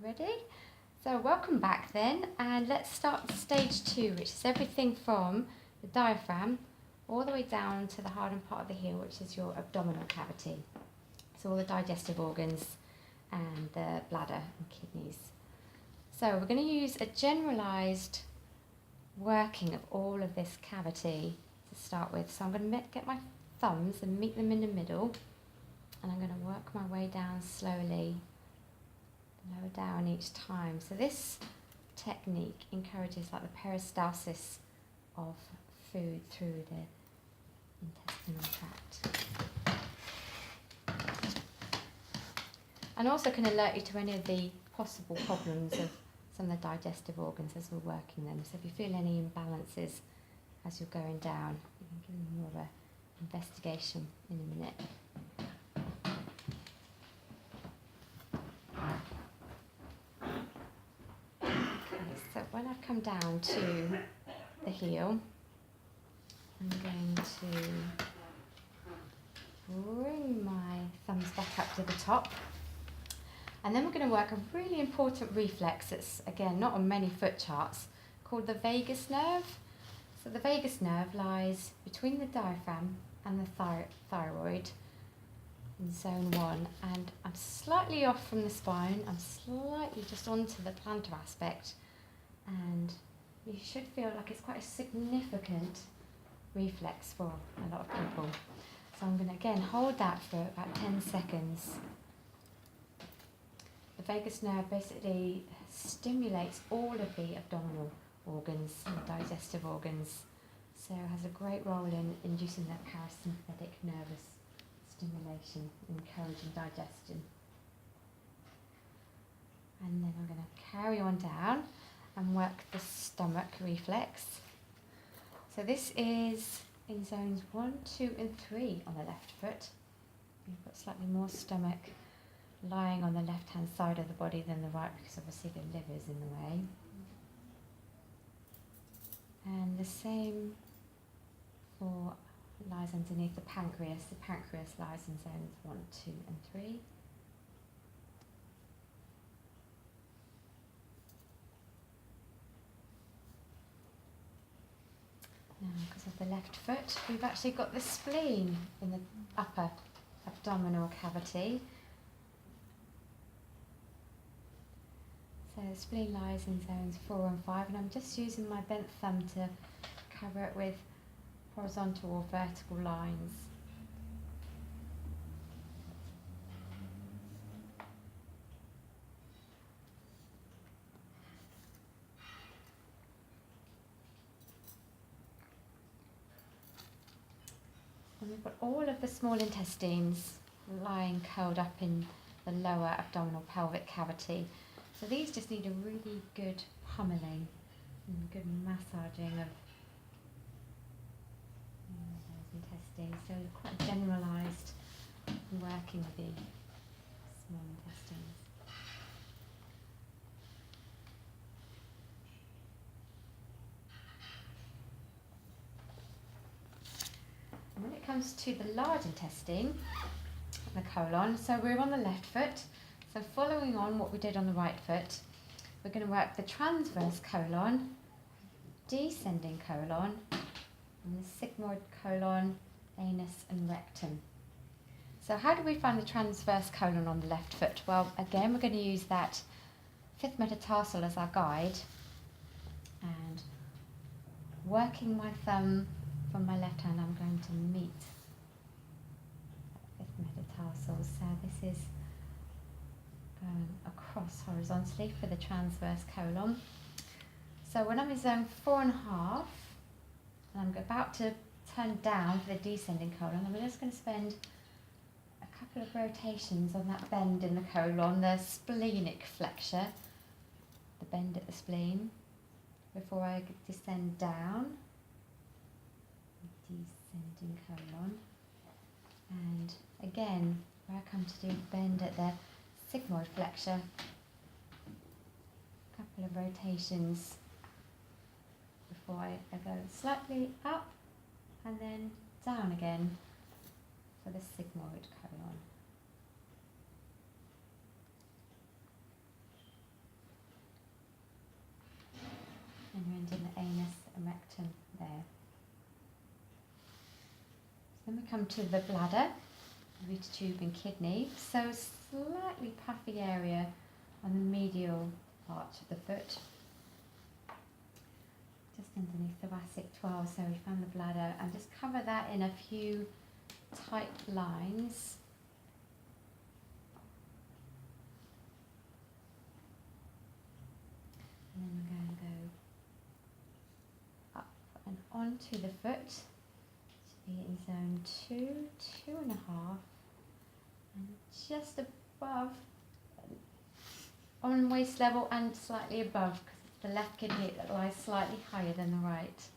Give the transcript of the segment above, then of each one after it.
Ready? So welcome back then, and let's start stage 2, which is everything from the diaphragm all the way down to the hardened part of the heel, which is your abdominal cavity. So all the digestive organs and the bladder and kidneys. So we're going to use a generalised working of all of this cavity to start with. So I'm going to get my thumbs and meet them in the middle, and I'm going to work my way down slowly, lower down each time. So this technique encourages like the peristalsis of food through the intestinal tract. And also can alert you to any of the possible problems of some of the digestive organs as we're working them. So if you feel any imbalances as you're going down, you can give them more of an investigation in a minute. So when I've come down to the heel, I'm going to bring my thumbs back up to the top, and then we're going to work a really important reflex that's, again, not on many foot charts, called the vagus nerve. So the vagus nerve lies between the diaphragm and the thyroid in zone 1, and I'm slightly off from the spine, I'm slightly just onto the plantar aspect, and you should feel like it's quite a significant reflex for a lot of people. So I'm going to again hold that for about 10 seconds. The vagus nerve basically stimulates all of the abdominal organs and digestive organs, so it has a great role in inducing that parasympathetic nervous stimulation, encouraging digestion. And then I'm going to carry on down and work the stomach reflex. So this is in zones 1, 2 and 3 on the left foot. You've got slightly more stomach lying on the left hand side of the body than the right, because obviously the liver is in the way. And the same for lies underneath the pancreas. The pancreas lies in zones 1, 2 and 3. Now, because of the left foot, we've actually got the spleen in the upper abdominal cavity. So the spleen lies in zones 4 and 5, and I'm just using my bent thumb to cover it with horizontal or vertical lines. And we've got all of the small intestines lying curled up in the lower abdominal pelvic cavity. So these just need a really good pummeling and good massaging of those intestines. So quite generalised working with the small intestines. And when it comes to the large intestine, the colon, so we're on the left foot. So following on what we did on the right foot, we're going to work the transverse colon, descending colon, and the sigmoid colon, anus and rectum. So how do we find the transverse colon on the left foot? Well, again, we're going to use that 5th metatarsal as our guide, and working my thumb from my left hand, I'm going to meet that 5th metatarsal. So this is going across horizontally for the transverse colon. So when I'm in zone 4.5, and I'm about to turn down for the descending colon, I'm just going to spend a couple of rotations on that bend in the colon, the splenic flexure, the bend at the spleen, before I descend down, descending colon. And again, where I come to do bend at the sigmoid flexure, a couple of rotations before I go slightly up and then down again for the sigmoid colon. rectum there. So then we come to the bladder, root tube and kidney. So slightly puffy area on the medial part of the foot, just underneath thoracic 12. So we found the bladder, and just cover that in a few tight lines. And then we're going to go up and onto the foot, to be in zone 2, 2.5, and just above, on waist level and slightly above, because it's the left kidney that lies slightly higher than the right.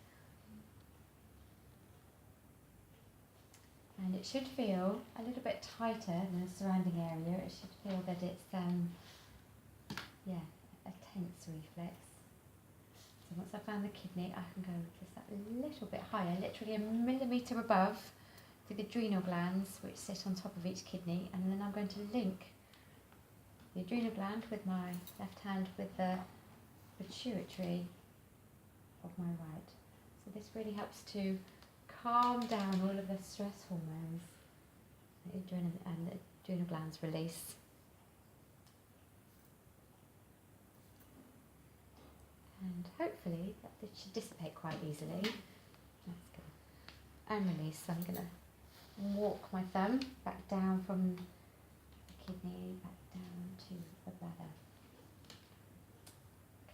And it should feel a little bit tighter than the surrounding area. It should feel that it's, a tense reflex. So once I found the kidney, I can go just that little bit higher, literally a millimetre above, to the adrenal glands, which sit on top of each kidney, and then I'm going to link the adrenal gland with my left hand with the pituitary of my right. So this really helps to calm down all of the stress hormones and the adrenal glands release. And hopefully that should dissipate quite easily. That's good. And release. So I'm going to walk my thumb back down from the kidney, back down to the bladder.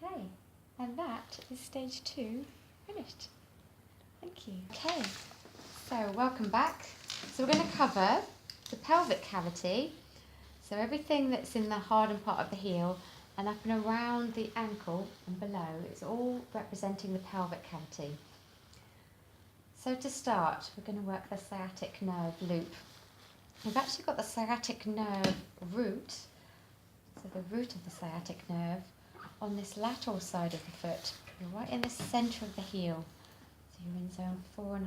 Okay, and that is stage 2 finished. Thank you. Okay, so welcome back. So we're going to cover the pelvic cavity, so everything that's in the hardened part of the heel and up and around the ankle and below. It's all representing the pelvic cavity. So to start, we're going to work the sciatic nerve loop. We've actually got the sciatic nerve root, so the root of the sciatic nerve, on this lateral side of the foot. You're right in the centre of the heel. So you're in zone 4.5.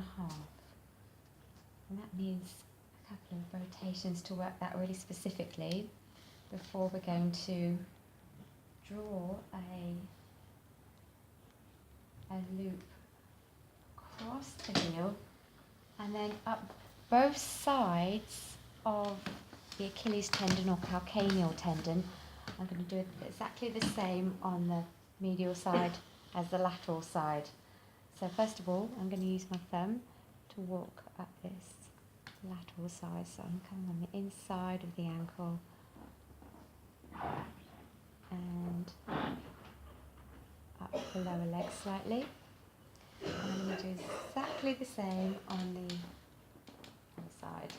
And that needs a couple of rotations to work that really specifically before we're going to draw a loop across the heel and then up both sides of the Achilles tendon or calcaneal tendon. I'm going to do exactly the same on the medial side as the lateral side. So first of all, I'm going to use my thumb to walk up this lateral side. So I'm coming on the inside of the ankle and up the lower leg slightly. And I'm going to do exactly the same on the other side.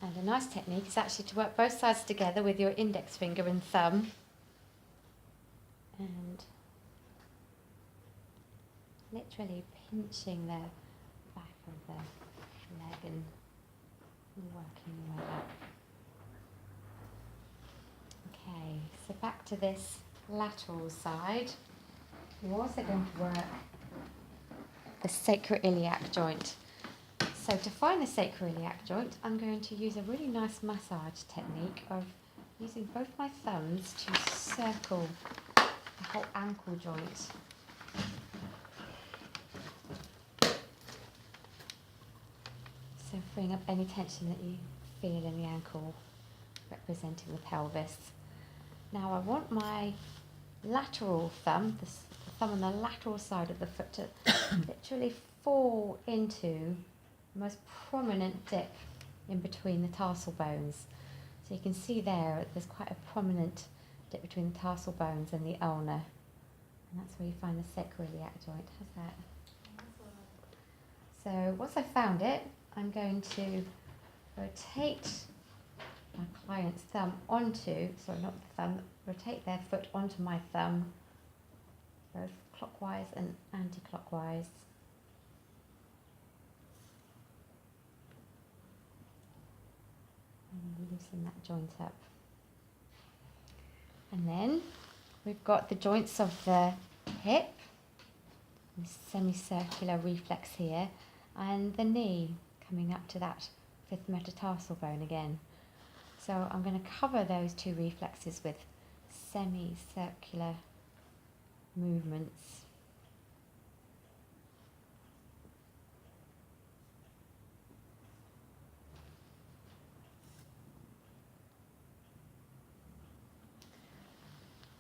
And a nice technique is actually to work both sides together with your index finger and thumb, and literally pinching the back of the leg and working your way up. Okay, so back to this lateral side. We're also going to work the sacroiliac joint. So to find the sacroiliac joint, I'm going to use a really nice massage technique of using both my thumbs to circle the whole ankle joint. So freeing up any tension that you feel in the ankle, representing the pelvis. Now I want my lateral thumb, the thumb on the lateral side of the foot, to literally fall into the most prominent dip in between the tarsal bones. So you can see there's quite a prominent dip between the tarsal bones and the ulna. And that's where you find the sacroiliac joint. How's that? So once I've found it, I'm going to rotate my client's thumb rotate their foot onto my thumb, both clockwise and anti-clockwise. And loosen that joint up. And then we've got the joints of the hip, the semicircular reflex here, and the knee coming up to that fifth metatarsal bone again. So I'm going to cover those two reflexes with semicircular movements.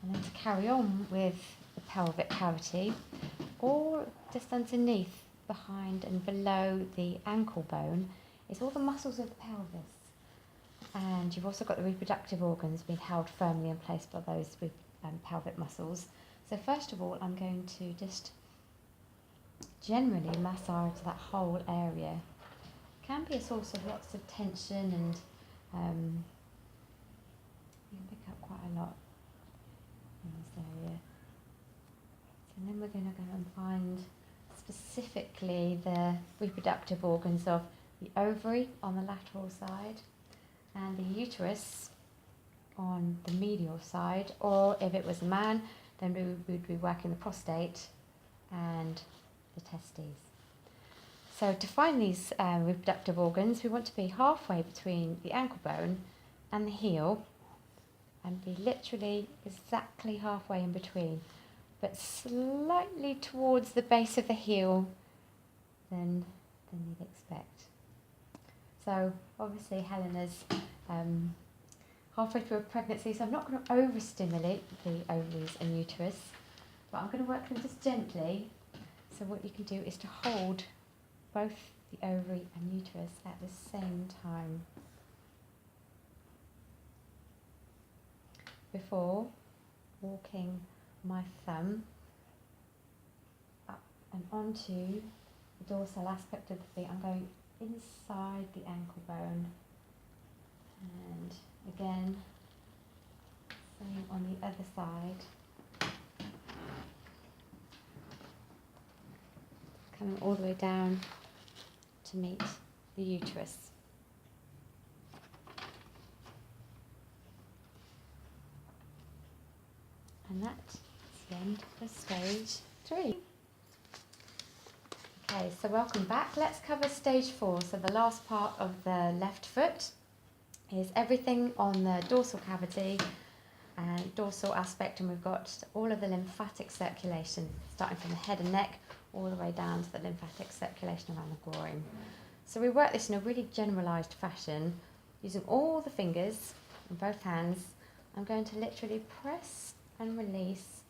And then to carry on with the pelvic cavity, or just underneath, behind and below the ankle bone, is all the muscles of the pelvis. And you've also got the reproductive organs being held firmly in place by those pelvic muscles. So first of all, I'm going to just generally massage that whole area. It can be a source of lots of tension, and you can pick up quite a lot in this area. So then we're going to go and find specifically the reproductive organs of the ovary on the lateral side and the uterus on the medial side, or if it was a man, then we would be working the prostate and the testes. So to find these reproductive organs, we want to be halfway between the ankle bone and the heel, and be literally exactly halfway in between, but slightly towards the base of the heel than you'd expect. So obviously Helena's halfway through a pregnancy, so I'm not going to overstimulate the ovaries and uterus, but I'm going to work them just gently. So what you can do is to hold both the ovary and uterus at the same time. Before walking my thumb up and onto the dorsal aspect of the feet, I'm going inside the ankle bone, and again, same on the other side. Coming all the way down to meet the uterus. And that's the end of stage 3. Okay, so welcome back. Let's cover stage 4. So the last part of the left foot is everything on the dorsal cavity and dorsal aspect, and we've got all of the lymphatic circulation, starting from the head and neck all the way down to the lymphatic circulation around the groin. So we work this in a really generalised fashion, using all the fingers in both hands. I'm going to literally press and release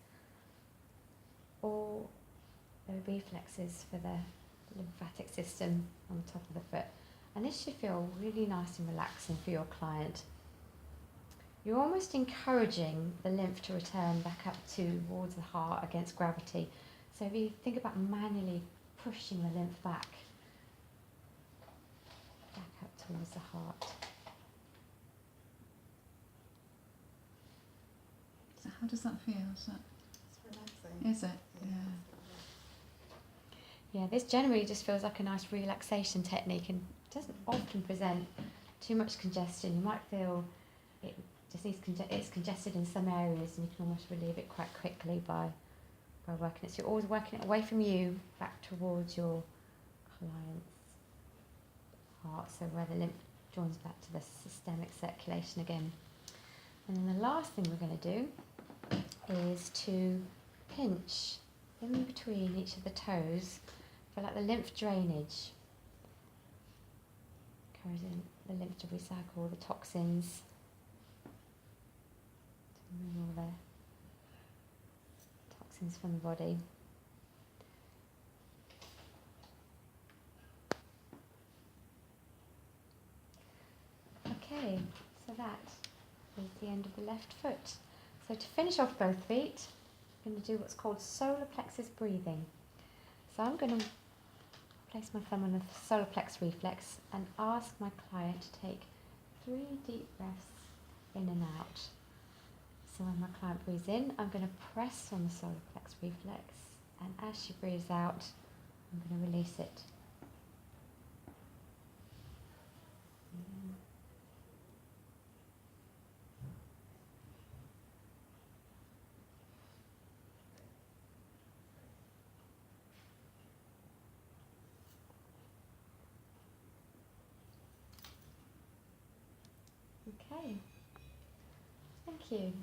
all the reflexes for the lymphatic system on the top of the foot. And this should feel really nice and relaxing for your client. You're almost encouraging the lymph to return back up towards the heart against gravity. So if you think about manually pushing the lymph back up towards the heart. So how does that feel? It's relaxing. Is it? Yeah. Yeah, this generally just feels like a nice relaxation technique and doesn't often present too much congestion. You might feel it just needs it's congested in some areas, and you can almost relieve it quite quickly by working it. So you're always working it away from you, back towards your client's heart, so where the lymph joins back to the systemic circulation again. And then the last thing we're going to do is to pinch in between each of the toes for like the lymph drainage, encouraging the lymph to recycle the toxins, to remove all the toxins from the body. Okay, so that is the end of the left foot. So to finish off both feet, I'm going to do what's called solar plexus breathing. So I'm going to place my thumb on the solar plex reflex and ask my client to take 3 deep breaths in and out. So when my client breathes in, I'm going to press on the solar plex reflex, and as she breathes out, I'm going to release it. Okay. Thank you.